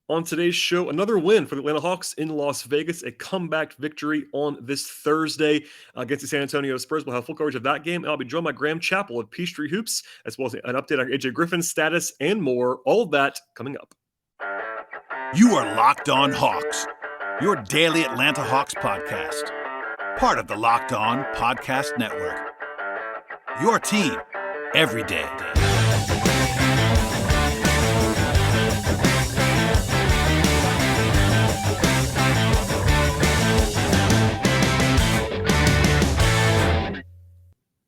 On today's show, another win for the Atlanta Hawks in Las Vegas, a comeback victory on this Thursday against the San Antonio Spurs. We'll have full coverage of that game, and I'll be joined by Graham Chapple of Peachtree Hoops, as well as an update on AJ Griffin's status and more. All of that coming up. You are Locked On Hawks, your daily Atlanta Hawks podcast. Part of the Locked On Podcast Network. Your team every day.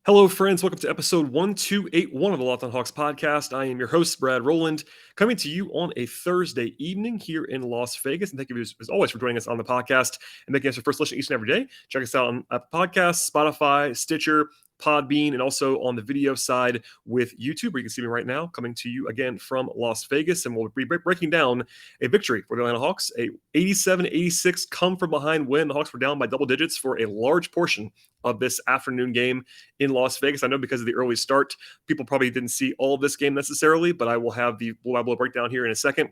Hello, friends. Welcome to episode 1281 of the Locked On Hawks podcast. I am your host, Brad Rowland, coming to you on a Thursday evening here in Las Vegas. And thank you, as always, for joining us on the podcast and making us your first listen each and every day. Check us out on Apple Podcasts, Spotify, Stitcher, Podbean, and also on the video side with YouTube, where you can see me right now, coming to you again from Las Vegas. And we'll be breaking down a victory for the Atlanta Hawks, a 87-86 come-from-behind win. The Hawks were down by double digits for a large portion of this afternoon game in Las Vegas. I know because of the early start, people probably didn't see all of this game necessarily, but I will have the breakdown here in a second.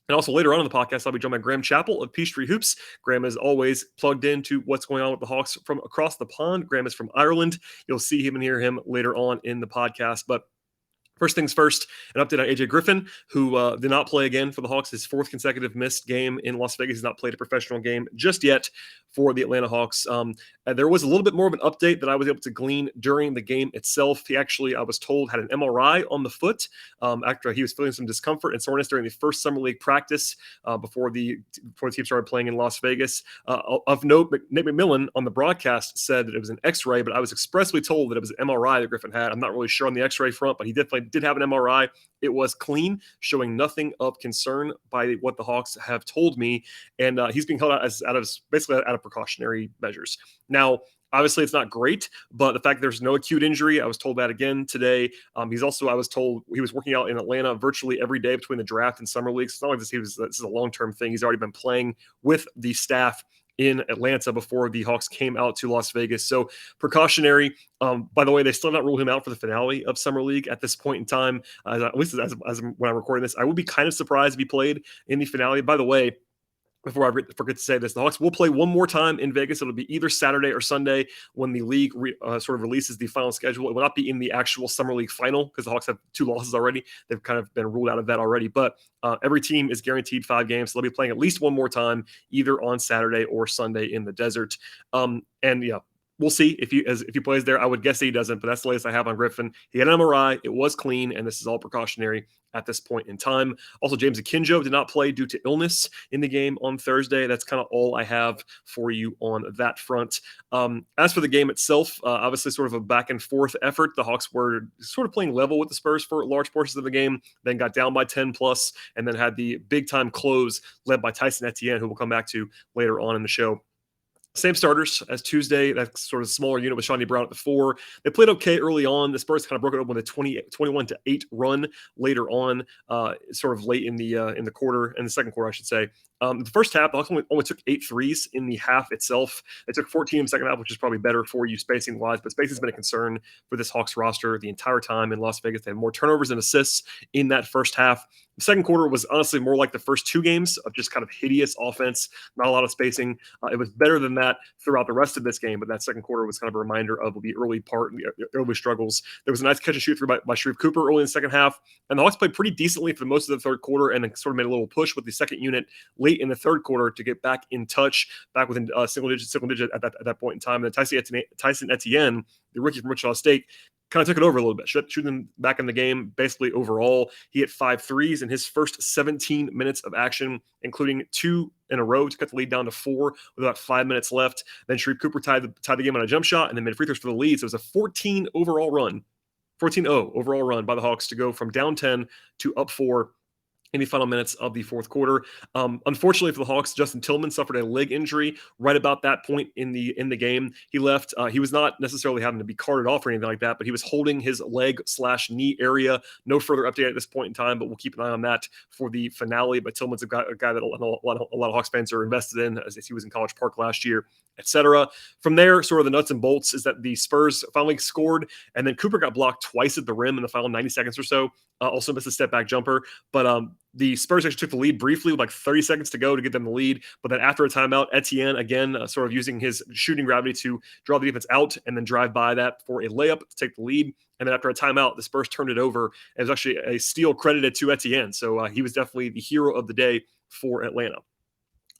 And also later on in the podcast, I'll be joined by Graham Chapple of Peachtree Hoops. Graham is always plugged into what's going on with the Hawks from across the pond. Graham is from Ireland. You'll see him and hear him later on in the podcast. But first things first, an update on AJ Griffin, who did not play again for the Hawks, his fourth consecutive missed game in Las Vegas. He's not played a professional game just yet for the Atlanta Hawks. There was a little bit more of an update that I was able to glean during the game itself. He actually, I was told, had an MRI on the foot after he was feeling some discomfort and soreness during the first summer league practice before the team started playing in Las Vegas. Of note, Nate McMillan on the broadcast said that it was an X-ray, but I was expressly told that it was an MRI that Griffin had. I'm not really sure on the X-ray front, but he definitely did have an MRI. It was clean, showing nothing of concern by what the Hawks have told me, and he's being held out basically out of precautionary measures. Now, obviously, it's not great, but the fact that there's no acute injury, I was told that again today. I was told he was working out in Atlanta virtually every day between the draft and summer leagues. It's not like this is a long-term thing. He's already been playing with the staff in Atlanta before the Hawks came out to Las Vegas. So precautionary. By the way, they still have not ruled him out for the finale of Summer League at this point in time. At least as when I'm recording this, I would be kind of surprised if he played in the finale. By the way, before I forget to say this, the Hawks will play one more time in Vegas. It'll be either Saturday or Sunday when the league sort of releases the final schedule. It will not be in the actual Summer League final because the Hawks have 2 losses already. They've kind of been ruled out of that already. But every team is guaranteed 5 games. So they'll be playing at least one more time, either on Saturday or Sunday in the desert. We'll see if he plays there. I would guess he doesn't, but that's the latest I have on Griffin. He had an MRI. It was clean, and this is all precautionary at this point in time. Also, James Akinjo did not play due to illness in the game on Thursday. That's kind of all I have for you on that front. As for the game itself, obviously sort of a back and forth effort. The Hawks were sort of playing level with the Spurs for large portions of the game, then got down by 10 plus, and then had the big time close led by Tyson Etienne, who we'll come back to later on in the show. Same starters as Tuesday. That's sort of a smaller unit with Shawnee Brown at the 4. They played okay early on. The Spurs kind of broke it open with a 21-8 run later on, sort of late in the quarter, in the second quarter, I should say. The first half, the Hawks only took 8 threes in the half itself. They took 14 in the second half, which is probably better for you spacing-wise, but spacing has been a concern for this Hawks roster the entire time in Las Vegas. They had more turnovers and assists in that first half. The second quarter was honestly more like the first 2 games of just kind of hideous offense, not a lot of spacing. It was better than that throughout the rest of this game, but that second quarter was kind of a reminder of the early part, the early struggles. There was a nice catch and shoot by Sharif Cooper early in the second half, and the Hawks played pretty decently for most of the third quarter and then sort of made a little push with the second unit late in the third quarter to get back in touch, back within single digit at that point in time. And then Tyson Etienne, the rookie from Wichita State, kind of took it over a little bit, shooting them back in the game. Basically, overall, he hit 5 threes in his first 17 minutes of action, including 2 in a row to cut the lead down to 4 with about 5 minutes left. Then Sharif Cooper tied the game on a jump shot and then made free throws for the lead. So it was a 14-0 overall run by the Hawks to go from down 10 to up 4 in the final minutes of the fourth quarter. Unfortunately for the Hawks, Justin Tillman suffered a leg injury right about that point in the game. He left. He was not necessarily having to be carted off or anything like that, but he was holding his leg/knee area. No further update at this point in time, but we'll keep an eye on that for the finale. But Tillman's a guy that a lot of Hawks fans are invested in, as he was in College Park last year, etc. From there, sort of the nuts and bolts is that the Spurs finally scored, and then Cooper got blocked twice at the rim in the final 90 seconds or so. Also missed a step back jumper, but The Spurs actually took the lead briefly with like 30 seconds to go to get them the lead. But then after a timeout, Etienne, again, sort of using his shooting gravity to draw the defense out and then drive by that for a layup to take the lead. And then after a timeout, the Spurs turned it over. It was actually a steal credited to Etienne. So he was definitely the hero of the day for Atlanta.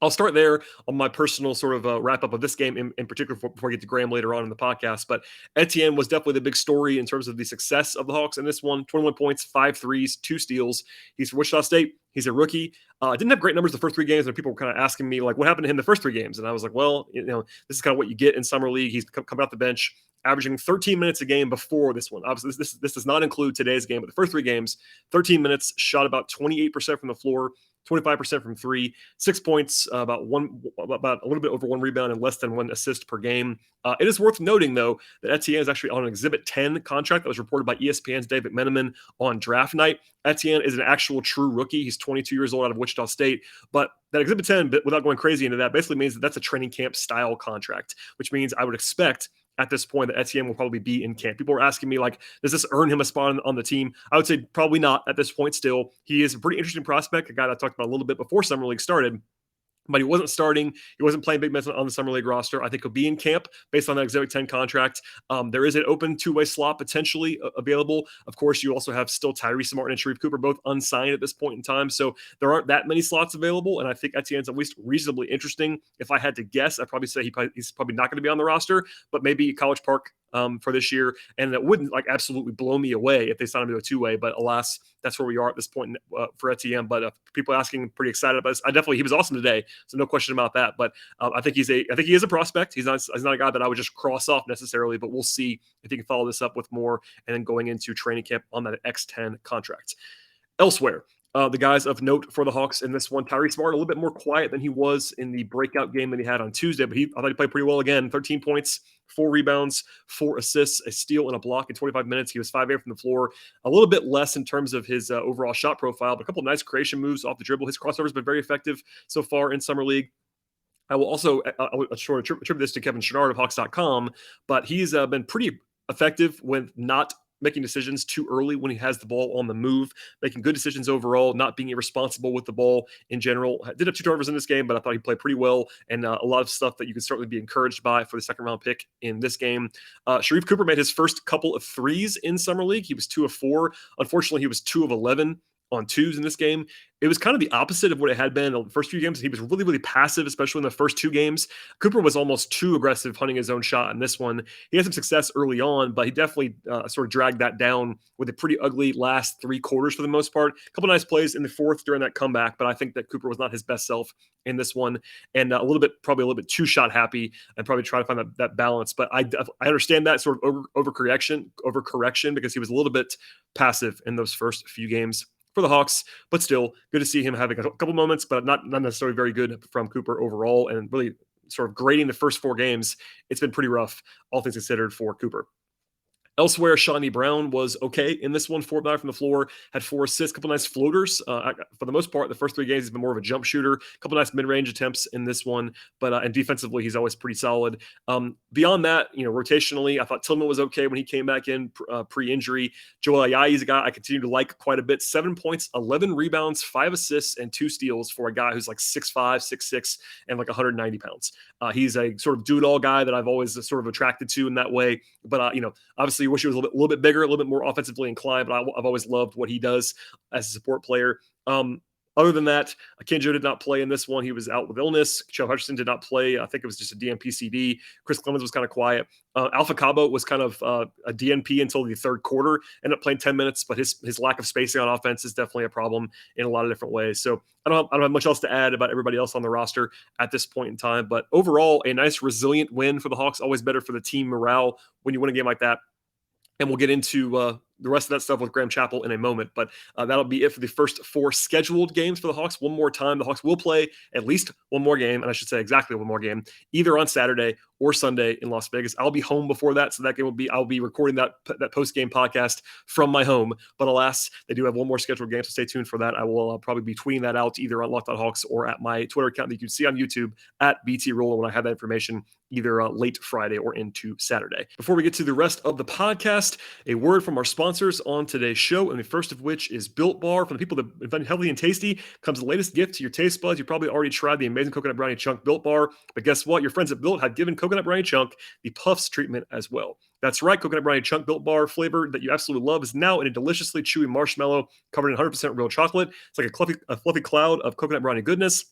I'll start there on my personal sort of wrap up of this game in particular before I get to Graham later on in the podcast. But Etienne was definitely the big story in terms of the success of the Hawks in this one. 21 points, 5 threes, 2 steals. He's from Wichita State. He's a rookie. Didn't have great numbers the first 3 games, and people were kind of asking me, like, what happened to him the first 3 games? And I was like, well, this is kind of what you get in summer league. He's coming off the bench, averaging 13 minutes a game before this one. Obviously, this does not include today's game, but the first 3 games, 13 minutes, shot about 28% from the floor, 25% from 3, 6 points, about a little bit over 1 rebound and less than 1 assist per game. It is worth noting, though, that Etienne is actually on an Exhibit 10 contract that was reported by ESPN's David Meneman on draft night. Etienne is an actual true rookie. He's 22 years old out of Wichita State. But that Exhibit 10, without going crazy into that, basically means that that's a training camp style contract, which means I would expect at this point that Etienne will probably be in camp. People are asking me, like, does this earn him a spot on the team? I would say probably not at this point still. He is a pretty interesting prospect, a guy that I talked about a little bit before Summer League started. But he wasn't starting. He wasn't playing big minutes on the Summer League roster. I think he'll be in camp based on that Exhibit 10 contract. There is an open 2-way slot potentially available. Of course, you also have still Tyree and Sharif Cooper both unsigned at this point in time. So there aren't that many slots available. And I think Etienne's at least reasonably interesting. If I had to guess, I'd probably say he's probably not going to be on the roster, but maybe College Park for this year. And it wouldn't like absolutely blow me away if they signed him to a 2-way. But alas, that's where we are at this point for Etienne. But people asking, pretty excited about this. He was awesome today. So no question about that. But I think he is a prospect. He's not a guy that I would just cross off necessarily, but we'll see if he can follow this up with more and then going into training camp on that X10 contract. Elsewhere, the guys of note for the Hawks in this one, Tyree a little bit more quiet than he was in the breakout game that he had on Tuesday, but I thought he played pretty well again. 13 points, 4 rebounds, 4 assists, a steal, and a block in 25 minutes. He was 5-8 from the floor, a little bit less in terms of his overall shot profile, but a couple of nice creation moves off the dribble. His crossover has been very effective so far in Summer League. I will also attribute this to Kevin Chouinard of Hawks.com, but he's been pretty effective with not making decisions too early when he has the ball on the move, making good decisions overall, not being irresponsible with the ball in general. Did have 2 turnovers in this game, but I thought he played pretty well, and a lot of stuff that you can certainly be encouraged by for the second-round pick in this game. Sharif Cooper made his first couple of threes in Summer League. He was 2 of 4. Unfortunately, he was 2 of 11 on 2s in this game. It was kind of the opposite of what it had been in the first few games. He was really, really passive, especially in the first 2 games. Cooper was almost too aggressive hunting his own shot in this one. He had some success early on, but he definitely sort of dragged that down with a pretty ugly last 3 quarters for the most part. A couple nice plays in the fourth during that comeback, but I think that Cooper was not his best self in this one, and probably a little bit too shot happy, and probably try to find that balance. But I understand that sort of overcorrection because he was a little bit passive in those first few games for the Hawks, but still good to see him having a couple moments, but not necessarily very good from Cooper overall, and really sort of grading the first 4 games. It's been pretty rough, all things considered, for Cooper. Elsewhere, Shawnee Brown was okay in this one, 4 of 9 from the floor, had 4 assists, a couple nice floaters. For the most part, the first 3 games, he's been more of a jump shooter, a couple nice mid-range attempts in this one, but and defensively, he's always pretty solid. Beyond that, rotationally, I thought Tillman was okay when he came back in pre-injury. Joel Yahi is a guy I continue to like quite a bit. 7 points, 11 rebounds, 5 assists, and 2 steals for a guy who's like 6'5", 6'6", and like 190 pounds. He's a sort of do-it-all guy that I've always sort of attracted to in that way, but obviously, wish he was a little bit bigger, a little bit more offensively inclined, but I've always loved what he does as a support player. Other than that, Akinjo did not play in this one. He was out with illness. Joe Hutchinson did not play. I think it was just a DNP CD. Chris Clemens was kind of quiet. Alpha Cabo was kind of a DNP until the third quarter. Ended up playing 10 minutes, but his lack of spacing on offense is definitely a problem in a lot of different ways. So I don't have much else to add about everybody else on the roster at this point in time. But overall, a nice resilient win for the Hawks. Always better for the team morale when you win a game like that. And we'll get into the rest of that stuff with Graham Chapple in a moment. But that'll be it for the first 4 scheduled games for the Hawks. One more time, the Hawks will play at least one more game, and I should say exactly one more game, either on Saturday or Sunday in Las Vegas. I'll be home before that, so that game I'll be recording that post-game podcast from my home. But alas, they do have one more scheduled game, so stay tuned for that. I will probably be tweeting that out either on Locked On Hawks or at my Twitter account that you can see on YouTube at BT Rowland when I have that information either late Friday or into Saturday. Before we get to the rest of the podcast, a word from our sponsors on today's show, and the first of which is Built Bar. For the people that invent healthy and tasty, comes the latest gift to your taste buds. You probably already tried the amazing Coconut Brownie Chunk Built Bar, but guess what? Your friends at Built have given Coconut Brownie Chunk the Puffs treatment as well. That's right, Coconut Brownie Chunk Built Bar flavor that you absolutely love is now in a deliciously chewy marshmallow covered in 100% real chocolate. It's like a fluffy cloud of coconut brownie goodness.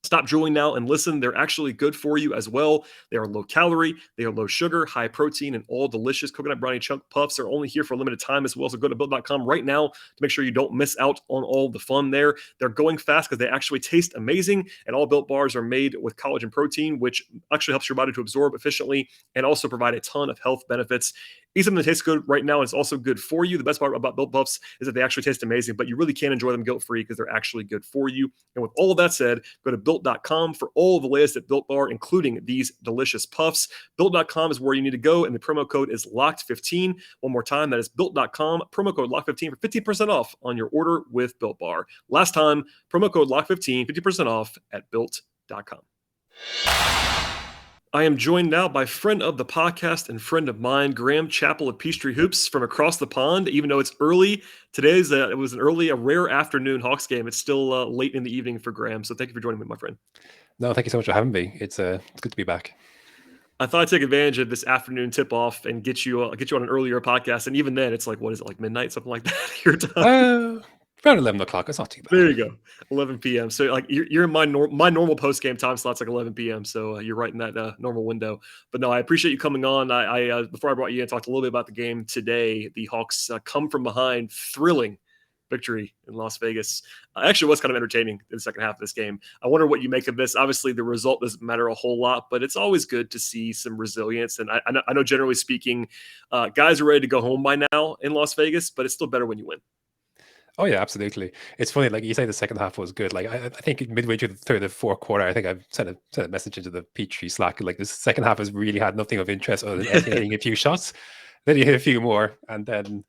Stop drooling now and listen. They're actually good for you as well. They are low calorie, they are low sugar, high protein, and all delicious. Coconut Brownie Chunk Puffs are only here for a limited time as well. So go to built.com right now to make sure you don't miss out on all the fun there. They're going fast because they actually taste amazing. And all Built bars are made with collagen protein, which actually helps your body to absorb efficiently and also provide a ton of health benefits. Eat something that tastes good right now, and it's also good for you. The best part about Built Puffs is that they actually taste amazing, but you really can enjoy them guilt-free because they're actually good for you. And with all of that said, go to built.com for all of the latest at Built Bar, including these delicious puffs. Built.com is where you need to go, and the promo code is LOCKED15. One more time, that is built.com, promo code LOCKED15 for 15% off on your order with Built Bar. Last time, promo code LOCKED15, 50% off at built.com. I am joined now by friend of the podcast and friend of mine, Graham Chapple of Peachtree Hoops from across the pond. Even though it's early, it was a rare afternoon Hawks game. It's still late in the evening for Graham. So thank you for joining me, my friend. No, thank you so much for having me. It's good to be back. I thought I'd take advantage of this afternoon tip-off and get you on an earlier podcast. And even then, it's like, what is it, like midnight, something like that? Your time. Around 11 o'clock. It's not too bad. There you go. 11 p.m. So like you're in my normal post-game time slot's like 11 p.m. So you're right in that normal window. But no, I appreciate you coming on. I before I brought you in, talked a little bit about the game today. The Hawks come from behind, thrilling victory in Las Vegas. Actually, it was kind of entertaining in the second half of this game. I wonder what you make of this. Obviously, the result doesn't matter a whole lot, but it's always good to see some resilience. And I know generally speaking, guys are ready to go home by now in Las Vegas, but it's still better when you win. Oh yeah, absolutely. It's funny, like you say, the second half was good. Like I think midway through the fourth quarter, I think I've sent a message into the Peachtree Slack. Like the second half has really had nothing of interest other than hitting a few shots. Then you hit a few more, and then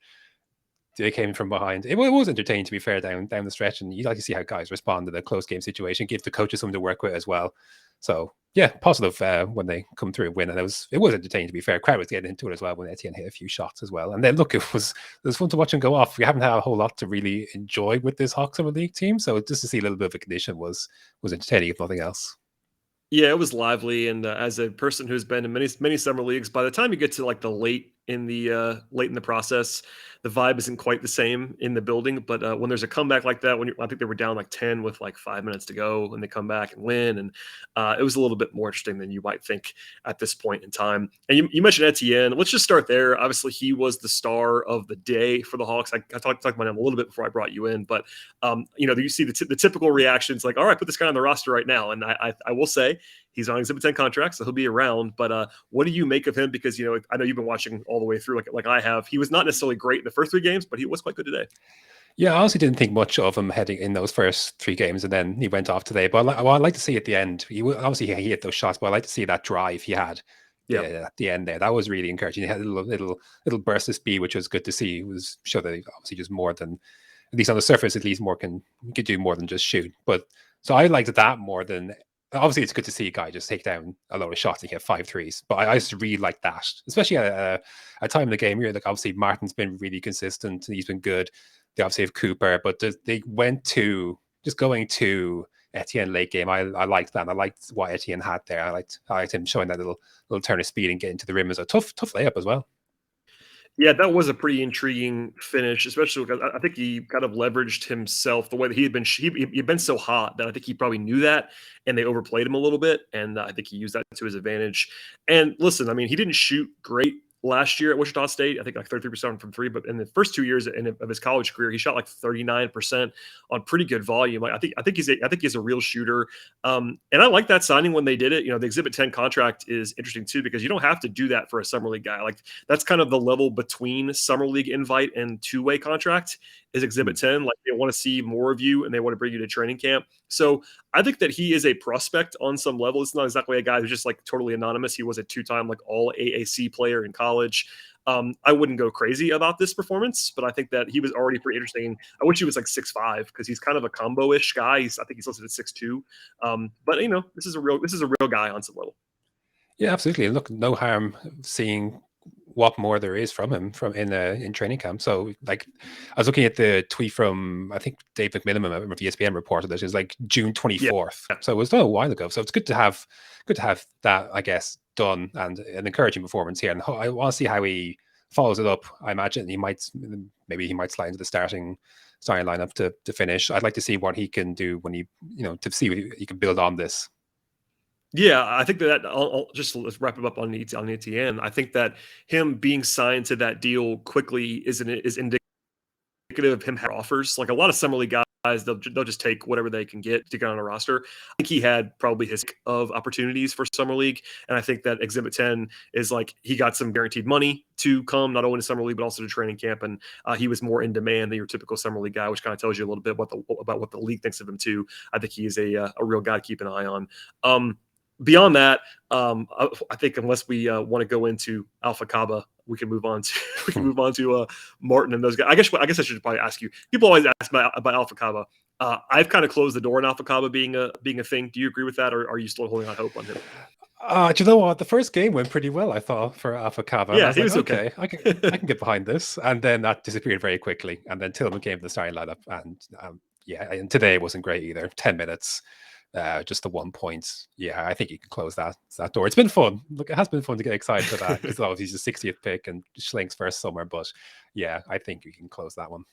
they came from behind. It was entertaining, to be fair, down the stretch, and you like to see how guys respond in a close game situation, give the coaches something to work with as well. So yeah, positive when they come through and win. And it was entertaining, to be fair. Crowd was getting into it as well when Etienne hit a few shots as well. And then look, it was fun to watch him go off. We haven't had a whole lot to really enjoy with this Hawks Summer League team, so just to see a little bit of a condition was entertaining, if nothing else. Yeah, it was lively, and as a person who's been in many summer leagues, by the time you get to like the late in the process, the vibe isn't quite the same in the building. But when there's a comeback like that, I think they were down like 10 with like 5 minutes to go, and they come back and win, and it was a little bit more interesting than you might think at this point in time. And you mentioned Etienne. Let's just start there. Obviously, he was the star of the day for the Hawks. I talked about him a little bit before I brought you in, but you see the typical reactions like, all right, put this guy on the roster right now. And I will say he's on Exhibit 10 contract, so he'll be around. But what do you make of him? Because I know you've been watching all the way through like I have. He was not necessarily great in the first 3 games, but he was quite good today. Yeah, I honestly didn't think much of him heading in those first 3 games, and then he went off today. But I like to see at the end. He hit those shots, but I like to see that drive he had. Yeah, at the end there, that was really encouraging. He had a little burst of speed, which was good to see. It was show that he obviously just more than, at least on the surface, at least could do more than just shoot. But so I liked that more than. Obviously, it's good to see a guy just take down a lot of shots and get 5 threes. But I just really like that, especially at a time in the game where, like, obviously Martin's been really consistent. He's been good. They obviously have Cooper, but they went to just going to Etienne late game. I liked that. I liked what Etienne had there. I liked him showing that little turn of speed and getting to the rim as a tough layup as well. Yeah, that was a pretty intriguing finish, especially because I think he kind of leveraged himself the way that he'd been so hot that I think he probably knew that, and they overplayed him a little bit, and I think he used that to his advantage. And listen, I mean, he didn't shoot great last year at Wichita State. I think like 33% from three, but in the first 2 years of his college career, he shot like 39% on pretty good volume. Like, I think he's a real shooter. And I like that signing when they did it. The Exhibit 10 contract is interesting too, because you don't have to do that for a summer league guy. Like, that's kind of the level between summer league invite and two-way contract is Exhibit 10. Like, they want to see more of you and they want to bring you to training camp. So I think that he is a prospect on some level. It's not exactly a guy who's just like totally anonymous. He was a two-time like all AAC player in college. I wouldn't go crazy about this performance, but I think that he was already pretty interesting. I wish he was like 6'5", because he's kind of a combo-ish guy. I think he's listed at 6'2". But this is a real guy on some level. Yeah, absolutely. And look, no harm seeing what more there is from him in training camp. So, like, I was looking at the tweet from, I think, Dave McMillan of ESPN reported that it was like June 24th. Yeah. So it was done a while ago. So it's good to have that, I guess, done, and an encouraging performance here. And I want to see how he follows it up. I imagine he might slide into the starting lineup to finish. I'd like to see what he can do when to see what he can build on this. Yeah, I think that let's wrap it up on Etienne. I think that him being signed to that deal quickly is indicative of him having offers. Like, a lot of summer league guys, they'll just take whatever they can get to get on a roster. I think he had probably his of opportunities for summer league, and I think that Exhibit 10 is like he got some guaranteed money to come not only to summer league but also to training camp, and he was more in demand than your typical summer league guy, which kind of tells you a little bit about what the league thinks of him too. I think he is a real guy to keep an eye on. Beyond that, I think unless we want to go into Alpha Kaba, we can move on to Martin and those guys. I guess I should probably ask you. People always ask about Alpha Kaba. I've kind of closed the door on Alpha Kaba being a thing. Do you agree with that, or are you still holding out hope on him? Do you know what? The first game went pretty well, I thought, for Alpha Kaba. Yeah, he was okay. I can get behind this, and then that disappeared very quickly. And then Tillman came to the starting lineup, and and today it wasn't great either. 10 minutes. Just the 1 point. Yeah, I think you can close that door. It's been fun. Look, it has been fun to get excited for that, because obviously he's the 60th pick and Schlink's first summer. But yeah, I think you can close that one.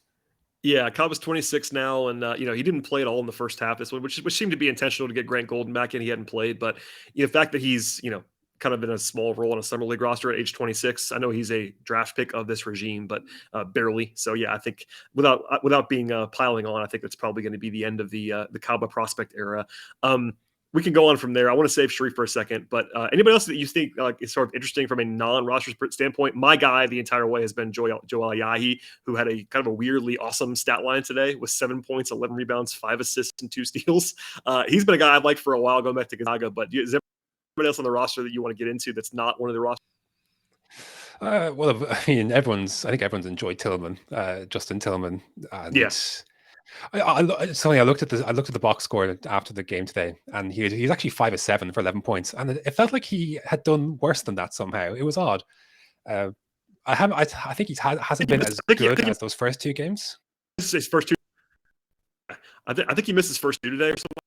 Yeah, Kaba's 26 now, and he didn't play at all in the first half this one, which seemed to be intentional to get Grant Golden back in. He hadn't played, but the fact that he's kind of in a small role in a summer league roster at age 26. I know he's a draft pick of this regime, but barely. So yeah, I think without being piling on, I think that's probably going to be the end of the Kaba prospect era. We can go on from there. I want to save Sharif for a second, but anybody else that you think is sort of interesting from a non-roster standpoint? My guy the entire way has been Joel Yahi, who had a kind of a weirdly awesome stat line today with 7 points, 11 rebounds, 5 assists, and 2 steals. He's been a guy I've liked for a while going back to Gonzaga, but is there anybody else on the roster that you want to get into that's not one of the rosters? Well, I mean, I think everyone's enjoyed Tillman, Justin Tillman. And yes. I looked at the box score after the game today, and he's actually 5 of 7 for 11 points, and it felt like he had done worse than that somehow. It was odd. I think he hasn't been as good as those first 2 games. This is his first 2. I think he missed his first 2 today or something.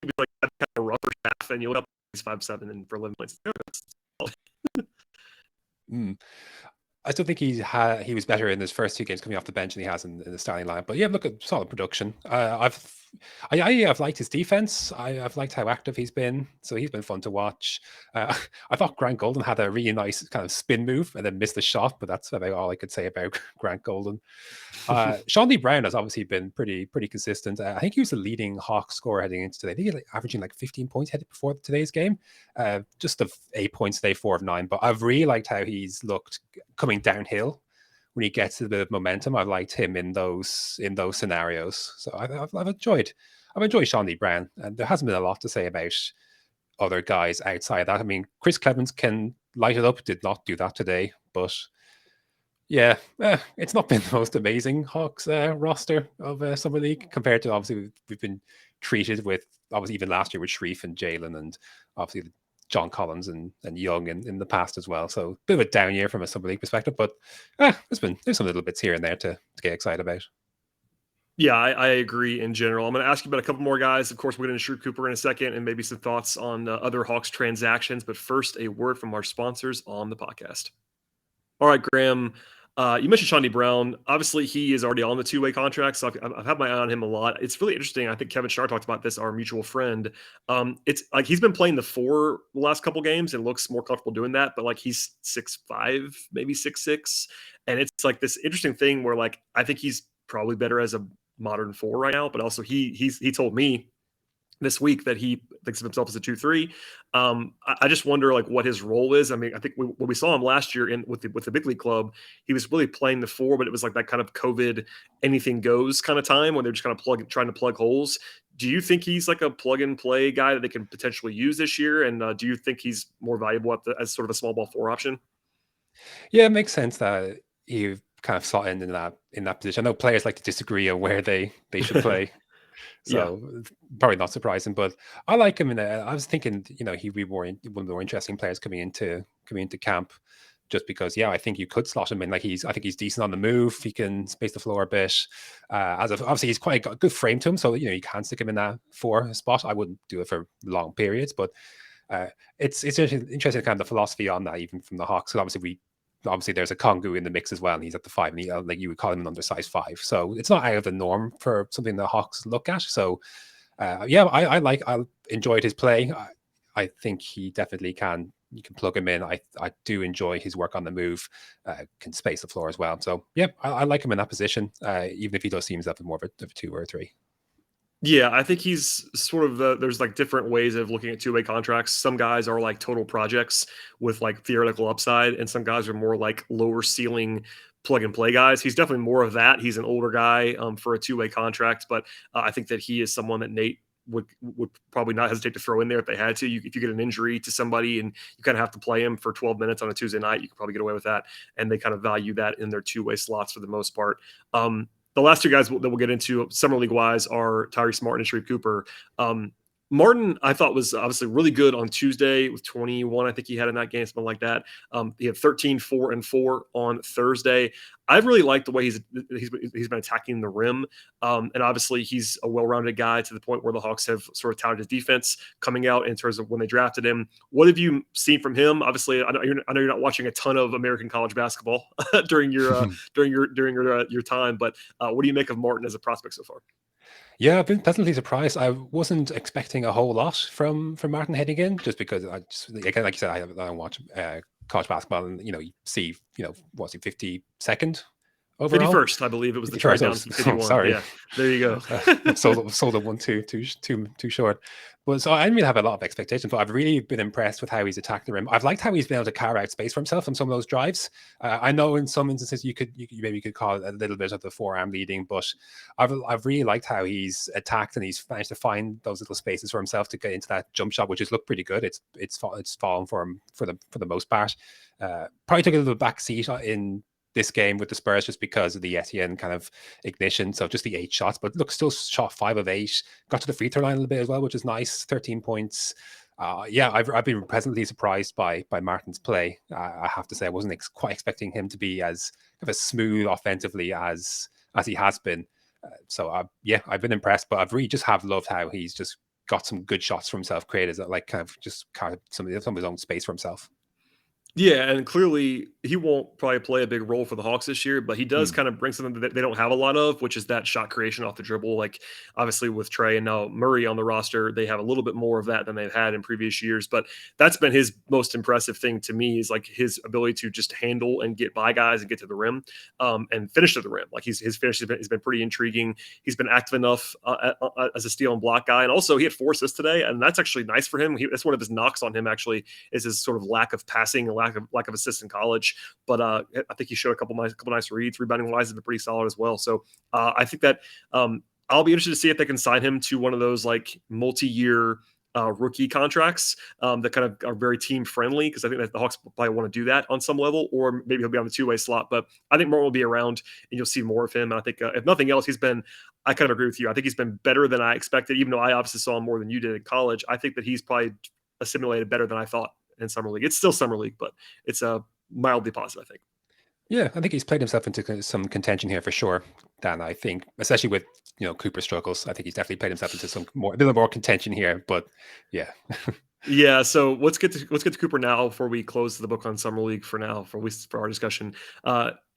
He was like kind of rougher half, and you look up, he's 5'7" and for 11 points. I still think he was better in his first 2 games coming off the bench than he has in the starting line. But yeah, look at solid production. I've liked his defense. I've liked how active he's been. So he's been fun to watch. I thought Grant Golden had a really nice kind of spin move and then missed the shot, but that's about all I could say about Grant Golden. Shawnee Brown has obviously been pretty consistent. I think he was the leading Hawks scorer heading into today. I think he was averaging like 15 points headed before today's game. Just of 8 points today, 4 of 9. But I've really liked how he's looked coming downhill. When he gets a bit of momentum, I've liked him in those scenarios. So I've enjoyed Shawnee Brown, and there hasn't been a lot to say about other guys outside that. I mean, Chris Clemens can light it up. Did not do that today, but yeah, it's not been the most amazing Hawks roster of Summer League compared to obviously we've been treated with obviously even last year with Sharif and Jalen and obviously John Collins and Young in the past as well. So a bit of a down year from a Summer League perspective, but there's some little bits here and there to get excited about. Yeah, I agree in general. I'm going to ask you about a couple more guys. Of course, we're going to Sharif Cooper in a second and maybe some thoughts on other Hawks transactions. But first, a word from our sponsors on the podcast. All right, Graham, You mentioned Shawnee Brown. Obviously, he is already on the two-way contract, so I've had my eye on him a lot. It's really interesting. I think Kevin Schnarr talked about this, our mutual friend. It's like he's been playing the 4 the last couple games and looks more comfortable doing that, but like he's 6'5", maybe 6'6", and it's like this interesting thing where like I think he's probably better as a modern 4 right now, but also he told me this week that he thinks of himself as a 2-3. I just wonder like what his role is. I mean, I think when we saw him last year with the big league club, he was really playing the 4, but it was like that kind of COVID anything goes kind of time when they're just kind of trying to plug holes. Do you think he's like a plug and play guy that they can potentially use this year? And do you think he's more valuable as sort of a small ball 4 option? Yeah, it makes sense that you kind of slot in that position. I know players like to disagree on where they should play. So probably not surprising, but I like him. I was thinking, he'd be one of the more interesting players coming into camp, just because, I think you could slot him in. Like I think he's decent on the move. He can space the floor a bit. Obviously he's quite got a good frame to him, so you can stick him in that 4 spot. I wouldn't do it for long periods, but it's interesting kind of the philosophy on that, even from the Hawks. So obviously there's a Kongu in the mix as well, and he's at the 5, and like you would call him an undersized 5. So it's not out of the norm for something the Hawks look at. So I enjoyed his play. I think he definitely can. You can plug him in. I do enjoy his work on the move. Can space the floor as well. So I like him in that position, even if he does seem himself more of a 2 or a 3. Yeah, I think he's sort of there's like different ways of looking at two-way contracts. Some guys are like total projects with like theoretical upside, and some guys are more like lower ceiling plug and play guys. He's definitely more of that. He's an older guy for a two-way contract, but I think that he is someone that Nate would probably not hesitate to throw in there if they had to. If you get an injury to somebody and you kind of have to play him for 12 minutes on a Tuesday night, you can probably get away with that. And they kind of value that in their two-way slots for the most part. The last 2 guys that we'll get into summer league wise are Tyree and Sharif Cooper. Martin, I thought, was obviously really good on Tuesday with 21. I think he had in that game, something like that. He had 13, 4, and 4 on Thursday. I really like the way he's been attacking the rim. And obviously he's a well-rounded guy to the point where the Hawks have sort of touted his defense coming out in terms of when they drafted him. What have you seen from him? Obviously, I know you're not watching a ton of American college basketball during your time, but what do you make of Martin as a prospect so far? Yeah, I've been pleasantly surprised. I wasn't expecting a whole lot from Martin heading in, just because like you said, I don't watch college basketball, and you see, what's he 52nd overall? 51st, I believe it was the trade down to 51. Sorry. Yeah, there you go. sold it 1 too short. But so I didn't really have a lot of expectations, but I've really been impressed with how he's attacked the rim. I've liked how he's been able to carve out space for himself on some of those drives. I know in some instances you maybe could call it a little bit of the forearm leading, but I've really liked how he's attacked and he's managed to find those little spaces for himself to get into that jump shot, which has looked pretty good. It's fallen for him for the most part. Probably took a little back seat in this game with the Spurs just because of the Etienne kind of ignition. So just the 8 shots, but look, still shot 5 of 8. Got to the free throw line a little bit as well, which is nice. 13 points. I've been pleasantly surprised by Martin's play. I have to say, I wasn't quite expecting him to be as smooth offensively as he has been. I've been impressed, but I've really just have loved how he's just got some good shots for himself, created that like kind of some of his own space for himself. Yeah, and clearly he won't probably play a big role for the Hawks this year, but he does kind of bring something that they don't have a lot of, which is that shot creation off the dribble. Like obviously with Trey and now Murray on the roster, they have a little bit more of that than they've had in previous years. But that's been his most impressive thing to me, is like his ability to just handle and get by guys and get to the rim and finish to the rim. Like his finish has been pretty intriguing. He's been active enough as a steal and block guy, and also he had 4 assists today, and that's actually nice for him. That's one of his knocks on him actually, is his sort of lack of passing and lack of assists in college, but I think he showed a couple nice reads. Rebounding wise has been pretty solid as well. So I think that I'll be interested to see if they can sign him to one of those like multi-year rookie contracts that kind of are very team friendly, because I think that the Hawks probably want to do that on some level, or maybe he'll be on the 2-way slot. But I think Martin will be around and you'll see more of him. And I think if nothing else, I kind of agree with you. I think he's been better than I expected, even though I obviously saw him more than you did in college. I think that he's probably assimilated better than I thought in summer league. It's still summer league, but it's mildly positive, I think. Yeah, I think he's played himself into some contention here for sure. Dan, I think, especially with Cooper's struggles, I think he's definitely played himself into a little more contention here. But yeah. Yeah, so let's get to Cooper now before we close the book on summer league for now for our discussion.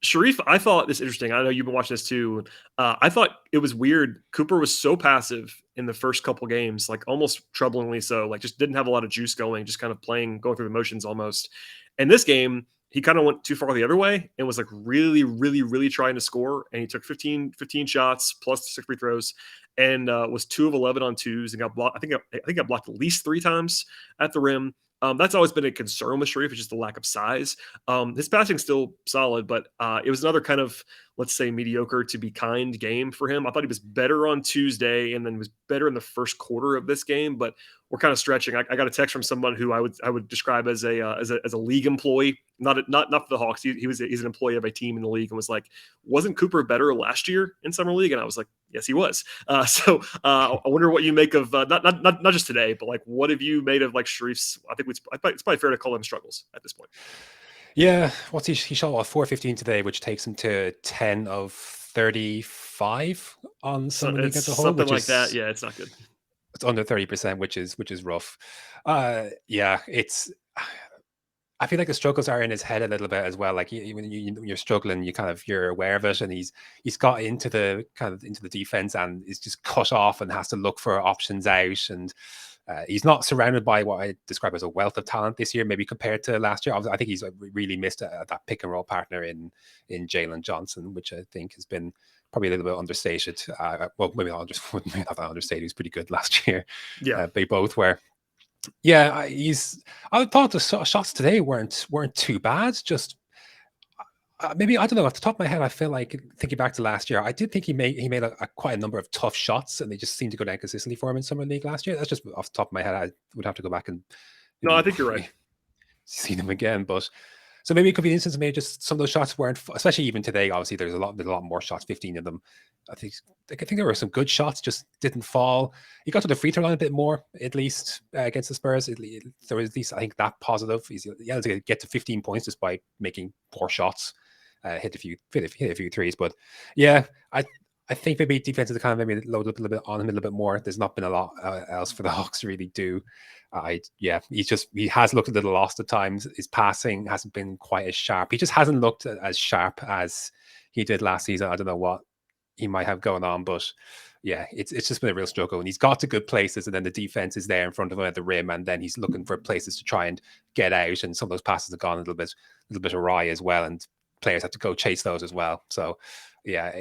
Sharif, I thought this interesting. I know you've been watching this too. I thought it was weird. Cooper was so passive in the first couple games, like almost troublingly so. Like just didn't have a lot of juice going, just kind of playing, going through the motions almost. And this game, he kind of went too far the other way and was like really, really, really trying to score. And he took 15 shots plus 6 free throws, and was 2 of 11 on twos and got blocked. I think got blocked at least 3 times at the rim. That's always been a concern with Sharif, is just the lack of size. His passing's still solid, but it was another kind of, let's say, mediocre to be kind game for him. I thought he was better on Tuesday and then was better in the first quarter of this game, but we're kind of stretching. I got a text from someone who I would describe as a league employee, not for the Hawks. He's an employee of a team in the league, and was like, wasn't Cooper better last year in summer league? And I was like, yes, he was. So I wonder what you make of not just today, but like what have you made of like Sharif's? I think it's probably fair to call him struggles at this point. Yeah, what's he shot 4-15 today, which takes him to 10 of 35 on summer league as a whole. Something like that. Yeah, it's not good. It's under 30%, which is rough. Yeah, it's. I feel like the struggles are in his head a little bit as well. Like when you're struggling, you're aware of it, and he's got into the defense and is just cut off and has to look for options out. And he's not surrounded by what I describe as a wealth of talent this year, maybe compared to last year. I think he's really missed that pick and roll partner in Jalen Johnson, which I think has been probably a little bit understated. Well, maybe not that understated. He was pretty good last year. Yeah, they both were. Yeah, I thought the shots today weren't too bad. Just maybe, I don't know. Off the top of my head, I feel like thinking back to last year, I did think he made quite a number of tough shots, and they just seemed to go down consistently for him in summer league last year. That's just off the top of my head. I would have to go back and no, I think you're right. See them again, but so maybe it could be an instance. Maybe just some of those shots weren't, especially even today. Obviously, there's a lot more shots, 15 of them. I think there were some good shots, just didn't fall. He got to the free throw line a bit more, at least against the Spurs. There was at least, I think, that positive. He's able to get to 15 points despite making poor shots. Hit a few threes, but yeah, I think maybe defense is kind of maybe loaded up a little bit on him a little bit more. There's not been a lot else for the Hawks to really do. He has looked a little lost at times. His passing hasn't been quite as sharp. He just hasn't looked as sharp as he did last season. I don't know what he might have going on, but yeah, it's just been a real struggle. And he's got to good places, and then the defense is there in front of him at the rim, and then he's looking for places to try and get out. And some of those passes have gone a little bit awry as well, and players have to go chase those as well. So yeah,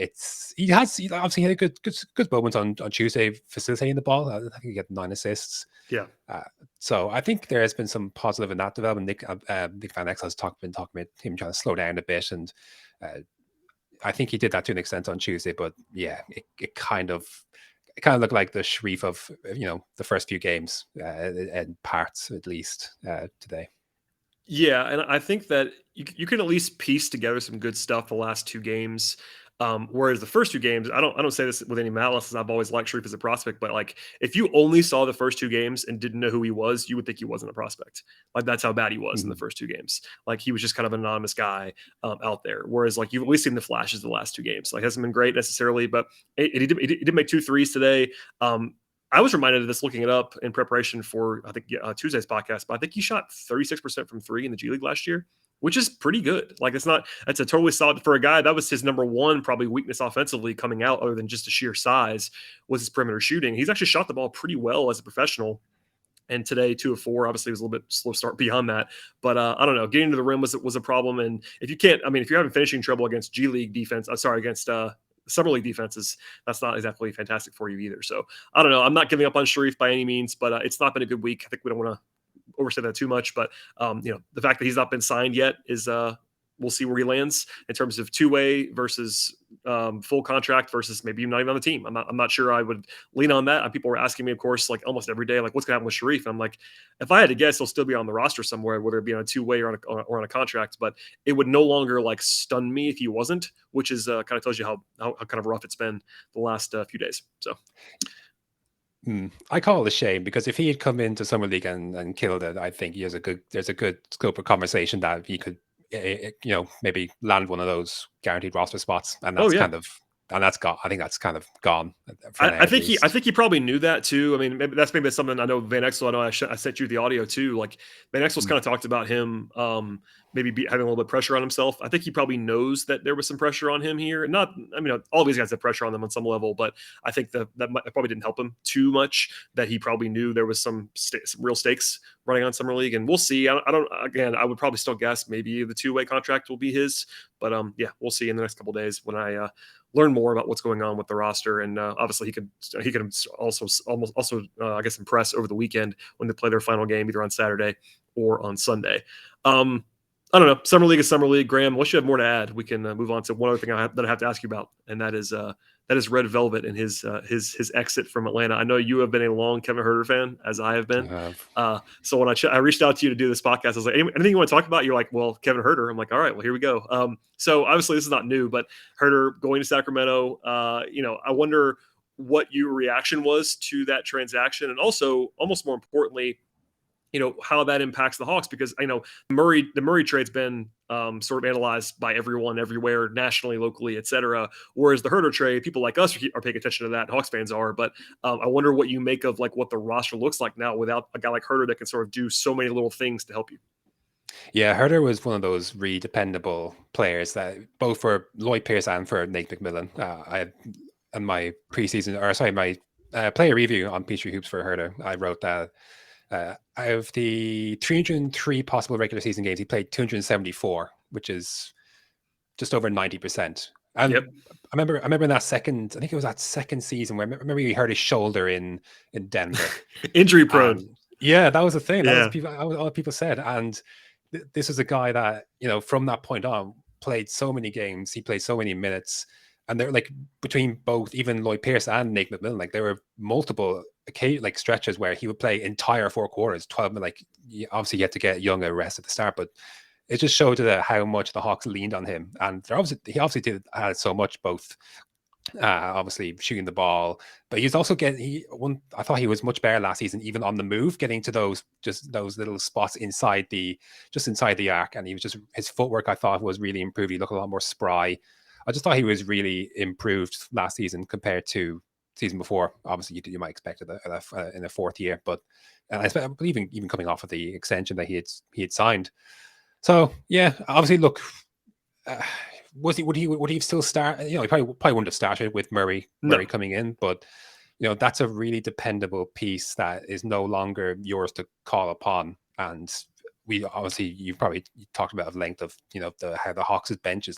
he obviously had a good moment on Tuesday facilitating the ball. I think he got 9 assists. Yeah. So I think there has been some positive in that development. Nick Van Exel has been talking about him trying to slow down a bit, and I think he did that to an extent on Tuesday. But yeah, it kind of looked like the Sharif of the first few games, in parts at least today. Yeah, and I think that you can at least piece together some good stuff the last 2 games. Whereas the first 2 games, I don't say this with any malice, as I've always liked Sharif as a prospect, but like if you only saw the first 2 games and didn't know who he was, you would think he wasn't a prospect. Like that's how bad he was in the first 2 games. Like he was just kind of an anonymous guy out there. Whereas like you've at least seen the flashes the last 2 games. Like hasn't been great necessarily, but he did make 2 threes today. I was reminded of this looking it up in preparation for, I think, Tuesday's podcast, but I think he shot 36% from 3 in the G League last year, which is pretty good. Like that's a totally solid for a guy. That was his number one probably weakness offensively coming out, other than just a sheer size, was his perimeter shooting. He's actually shot the ball pretty well as a professional. And today, 2 of 4, obviously was a little bit slow start beyond that. But I don't know, getting to the rim was a problem. And if you're having finishing trouble against G League defense, against summer league defenses, that's not exactly fantastic for you either. So I don't know. I'm not giving up on Sharif by any means, but it's not been a good week. I think we don't want to overstate that too much, but the fact that he's not been signed yet is we'll see where he lands in terms of 2-way versus full contract versus maybe not even on the team. I'm not sure I would lean on that. And people were asking me, of course, like almost every day, like what's gonna happen with Sharif? And I'm like, if I had to guess, he'll still be on the roster somewhere, whether it be on a 2-way or on a contract, but it would no longer like stun me if he wasn't, which is kind of tells you how kind of rough it's been the last few days. So I call it a shame, because if he had come into summer league and killed it, I think there's a good scope of conversation that he could maybe land one of those guaranteed roster spots, and that's and that's gone. I think that's kind of gone for now. I think he probably knew that too. I mean, maybe that's something I know. Van Exel, I know I sent you the audio too. Like Van Exel's kind of talked about him maybe having a little bit of pressure on himself. I think he probably knows that there was some pressure on him here. Not, I mean, all these guys have pressure on them on some level, but I think that probably didn't help him too much. That he probably knew there was some real stakes running on Summer League, and we'll see. I don't. Again, I would probably still guess maybe the 2-way contract will be his, but yeah, we'll see in the next couple of days when I learn more about what's going on with the roster. And obviously he could also I guess impress over the weekend when they play their final game either on Saturday or on Sunday. I don't know. Summer League is Summer League. Graham, unless you have more to add, we can move on to one other thing that I have to ask you about, and that is Red Velvet and his exit from Atlanta. I know you have been a long Kevin Huerter fan, as I have been. So when I reached out to you to do this podcast, I was like, anything you want to talk about? You're like, well, Kevin Huerter. I'm like, all right, well, here we go. So obviously this is not new, but Huerter going to Sacramento, I wonder what your reaction was to that transaction, and also, almost more importantly, how that impacts the Hawks, because the Murray trade's been sort of analyzed by everyone everywhere, nationally, locally, etc. Whereas the Huerter trade, people like us are paying attention to that. Hawks fans are, but I wonder what you make of like what the roster looks like now without a guy like Huerter that can sort of do so many little things to help you. Yeah, Huerter was one of those really dependable players that both for Lloyd Pierce and for Nate McMillan. I had in my my player review on Peachtree Hoops for Huerter, I wrote that. Out of the 303 possible regular season games, he played 274, which is just over 90%. And yep. I remember in that second, I think it was that second season where I remember he hurt his shoulder in Denver. Injury prone. Yeah, that was the thing. Yeah. That was all people said. And this was a guy that, from that point on, played so many games. He played so many minutes. And they're like between both, even Lloyd Pierce and Nate McMillan, like there were multiple like stretches where he would play entire 4 quarters, 12. Like obviously you had to get Young a rest at the start, but it just showed how much the Hawks leaned on him. And he obviously had so much, both obviously shooting the ball, but he's also I thought he was much better last season, even on the move, getting to those little spots inside the arc. And his footwork, I thought, was really improved. He looked a lot more spry. I just thought he was really improved last season compared to season before. Obviously, you might expect it in the 4th year, but I believe even coming off of the extension that he had signed. So yeah, obviously, look, would he still start? He probably wouldn't have started with Murray coming in, but that's a really dependable piece that is no longer yours to call upon. And we obviously, you've probably talked about at length of how the Hawks' bench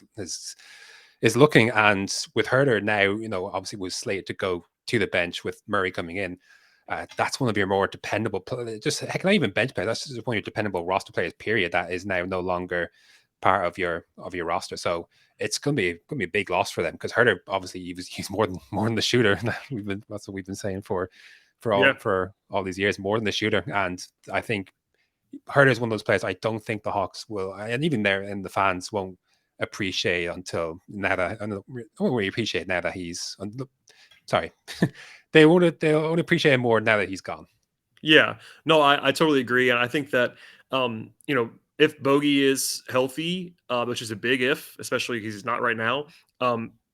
is looking, and with Huerter now, obviously was slated to go to the bench with Murray coming in. That's one of your more dependable, not even bench players. That's just one of your dependable roster players. Period. That is now no longer part of your roster. So it's gonna be a big loss for them, because Huerter obviously he's more than the shooter. That's what we've been saying for all these years, more than the shooter. And I think Huerter is one of those players I don't think the Hawks will, and even there and the fans won't appreciate until now that I don't really appreciate now that he's sorry. They'll only appreciate him more now that he's gone. Yeah, no, I totally agree. And I think that if Bogey is healthy, which is a big if, especially because he's not right now,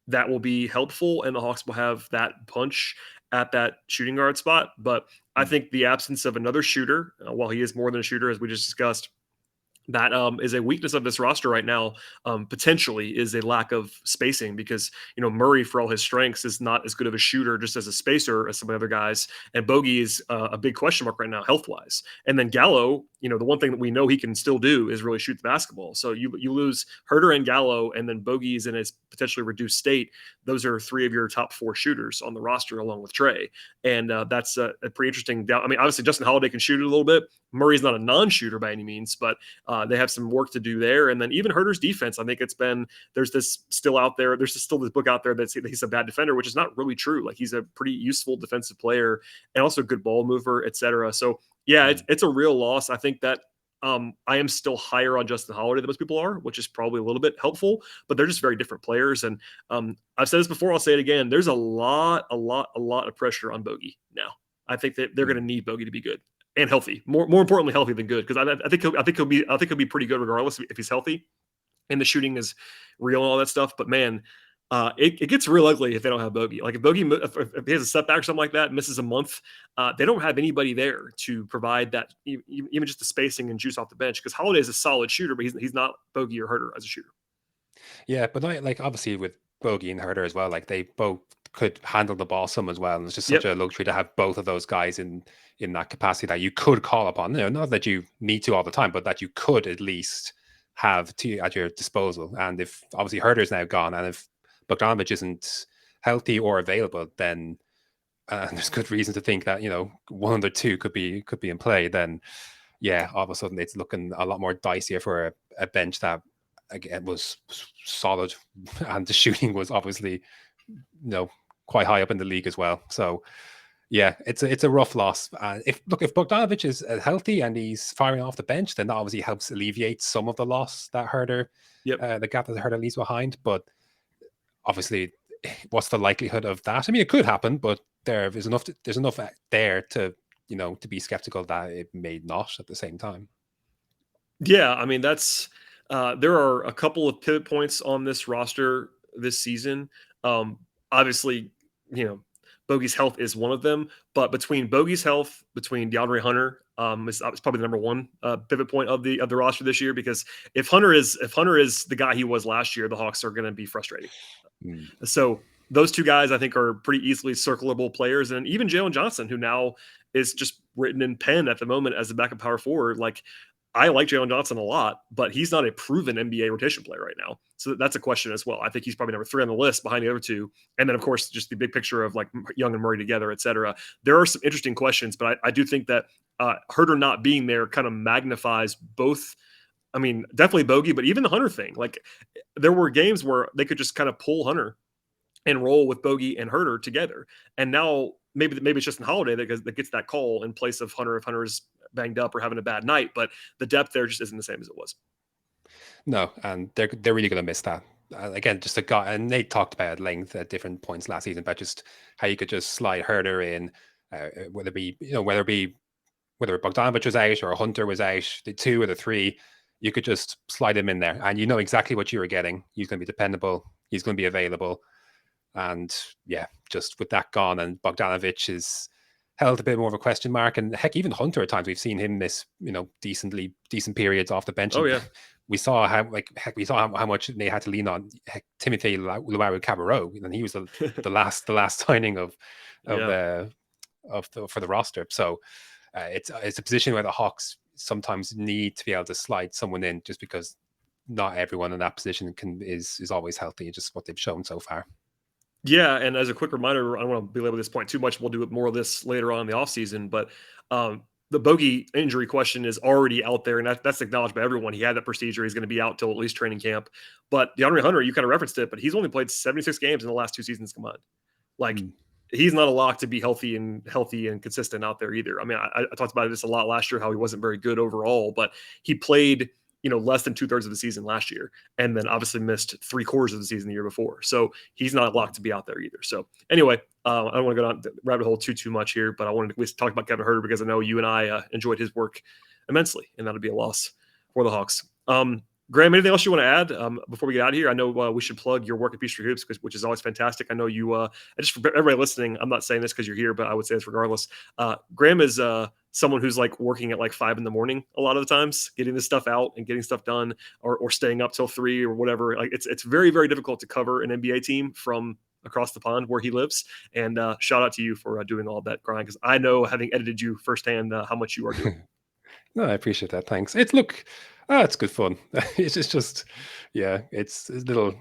that will be helpful, and the Hawks will have that punch at that shooting guard spot. But I think the absence of another shooter, while he is more than a shooter, as we just discussed, that is a weakness of this roster right now. Potentially is a lack of spacing, because Murray, for all his strengths, is not as good of a shooter just as a spacer as some of the other guys, and Bogey is a big question mark right now health wise. And then Gallo, the one thing that we know he can still do is really shoot the basketball. So you lose Huerter and Gallo, and then Bogey is in a potentially reduced state. Those are 3 of your top 4 shooters on the roster, along with Trey, and that's a pretty interesting down. I mean, obviously Justin Holiday can shoot it a little bit. Murray's not a non-shooter by any means, but they have some work to do there. And then even Huerter's defense, I think there's this still out there. There's still this book out there that he's a bad defender, which is not really true. Like, he's a pretty useful defensive player and also a good ball mover, etc. So yeah, it's a real loss. I think that I am still higher on Justin Holiday than most people are, which is probably a little bit helpful, but they're just very different players. And I've said this before, I'll say it again. There's a lot of pressure on Bogey now. I think that they're going to need Bogey to be good and healthy. More importantly, healthy than good, because I think he'll be pretty good regardless if he's healthy and the shooting is real and all that stuff. But man, it gets real ugly if they don't have Bogey. Like if Bogey, if he has a setback or something like that, misses a month, they don't have anybody there to provide that, even just the spacing and juice off the bench. Because Holiday is a solid shooter, but he's not Bogey or Herter as a shooter. Yeah, but like obviously with Bogey and Herter as well, like they both could handle the ball some as well. And it's just such a luxury to have both of those guys in that capacity that you could call upon. Not that you need to all the time, but that you could at least have at your disposal. And if obviously Herter's now gone, and if Bogdanovic isn't healthy or available, then there's good reason to think that one of the two could be in play. Then all of a sudden it's looking a lot more dicier for a bench that again was solid, and the shooting was obviously quite high up in the league as well. So it's a rough loss. If Bogdanovic is healthy and he's firing off the bench, then that obviously helps alleviate some of the loss that Herter, the gap that Herter leaves behind. But obviously, what's the likelihood of that? I mean, it could happen, but there's enough there to to be skeptical that it may not at the same time. Yeah, I mean that's there are a couple of pivot points on this roster this season. Obviously, Bogey's health is one of them, but between Bogey's health, between DeAndre Hunter, is probably the number one pivot point of the roster this year. Because if Hunter is the guy he was last year, the Hawks are going to be frustrating. So those two guys, I think, are pretty easily circleable players, and even Jalen Johnson, who now is just written in pen at the moment as a backup power forward. Like, I like Jalen Johnson a lot, but he's not a proven NBA rotation player right now. So that's a question as well. I think he's probably number 3 on the list behind the other two. And then, of course, just the big picture of like Young and Murray together, et cetera. There are some interesting questions, but I do think that Herter not being there kind of magnifies both. I mean, definitely Bogey, but even the Hunter thing. Like, there were games where they could just kind of pull Hunter and roll with Bogey and Herter together. And now maybe it's just in Holiday that gets that call in place of Hunter if Hunter is banged up or having a bad night. But the depth there just isn't the same as it was. No, and they're really going to miss that. Again, just a guy, and Nate talked about at length at different points last season about just how you could just slide Herter in, whether Bogdanovic was out or Hunter was out, the 2 or the 3, you could just slide him in there, and you know exactly what you were getting. He's going to be dependable. He's going to be available. And just with that gone, and Bogdanovic is held a bit more of a question mark, and heck, even Hunter at times we've seen him miss decent periods off the bench. Oh yeah, we saw how much they had to lean on Timothy Luwawu-Cabarrot, and he was the last signing for the roster. So it's a position where the Hawks sometimes need to be able to slide someone in, just because not everyone in that position is always healthy. It's just what they've shown so far. Yeah, and as a quick reminder, I don't want to belabor this point too much. We'll do more of this later on in the offseason, but the Bogey injury question is already out there, and that's acknowledged by everyone. He had that procedure. He's going to be out till at least training camp. But DeAndre Hunter, you kind of referenced it, but he's only played 76 games in the last 2 seasons combined. Like, he's not a lock to be healthy and consistent out there either. I mean, I talked about this a lot last year, how he wasn't very good overall, but he played less than 2/3 of the season last year, and then obviously missed 3/4 of the season the year before. So he's not locked to be out there either. So anyway, I don't want to go down the rabbit hole too much here, but I wanted to at least talk about Kevin Herter because I know you and I enjoyed his work immensely, and that'll be a loss for the Hawks. Graham, anything else you want to add before we get out of here? I know we should plug your work at Peachtree Hoops, which is always fantastic. I know you, just for everybody listening, I'm not saying this because you're here, but I would say this regardless. Graham is someone who's like working at like 5 a.m. a lot of the times, getting this stuff out and getting stuff done, or staying up till 3 or whatever. Like, it's very, very difficult to cover an NBA team from across the pond where he lives. And shout out to you for doing all that grind, because I know, having edited you firsthand, how much you are doing. No, I appreciate that. Thanks. It's good fun. It's just, it's a little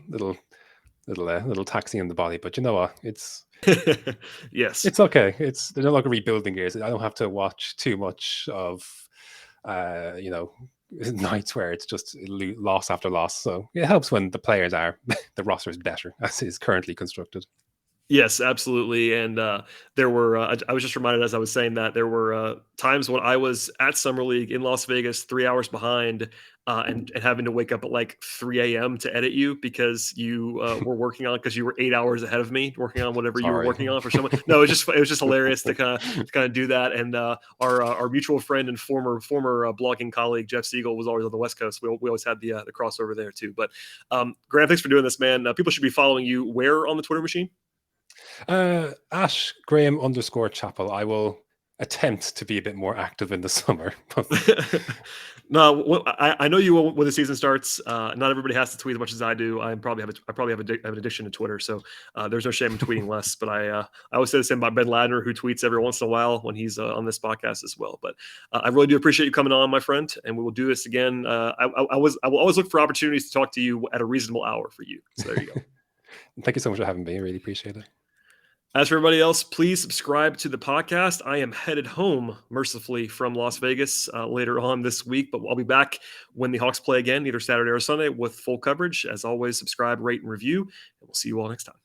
taxing on the body, but you know what? It's yes, it's okay. They're no longer rebuilding gears. I don't have to watch too much of, nights where it's just loss after loss. So it helps when the players the roster is better as is currently constructed. Yes, absolutely. And there were, I was just reminded as I was saying that there were times when I was at Summer League in Las Vegas, 3 hours behind, and having to wake up at like 3 a.m. to edit you because you were working on, because you were 8 hours ahead of me working on whatever you were working on for someone. No, it was just hilarious to kind of do that. And our mutual friend and former blogging colleague Jeff Siegel was always on the West Coast. We always had the crossover there too. But Graham, thanks for doing this, man. People should be following you where on the Twitter machine? At Graham_Chapple. I will attempt to be a bit more active in the summer. No, I know you will when the season starts. Not everybody has to tweet as much as I do. I probably have an addiction to Twitter, so there's no shame in tweeting less. But I always say the same about Ben Ladner, who tweets every once in a while when he's on this podcast as well. But I really do appreciate you coming on, my friend, and we will do this again. I will always look for opportunities to talk to you at a reasonable hour for you. So there you go. Thank you so much for having me. I really appreciate it. As for everybody else, please subscribe to the podcast. I am headed home, mercifully, from Las Vegas later on this week, but I'll be back when the Hawks play again, either Saturday or Sunday, with full coverage. As always, subscribe, rate, and review, and we'll see you all next time.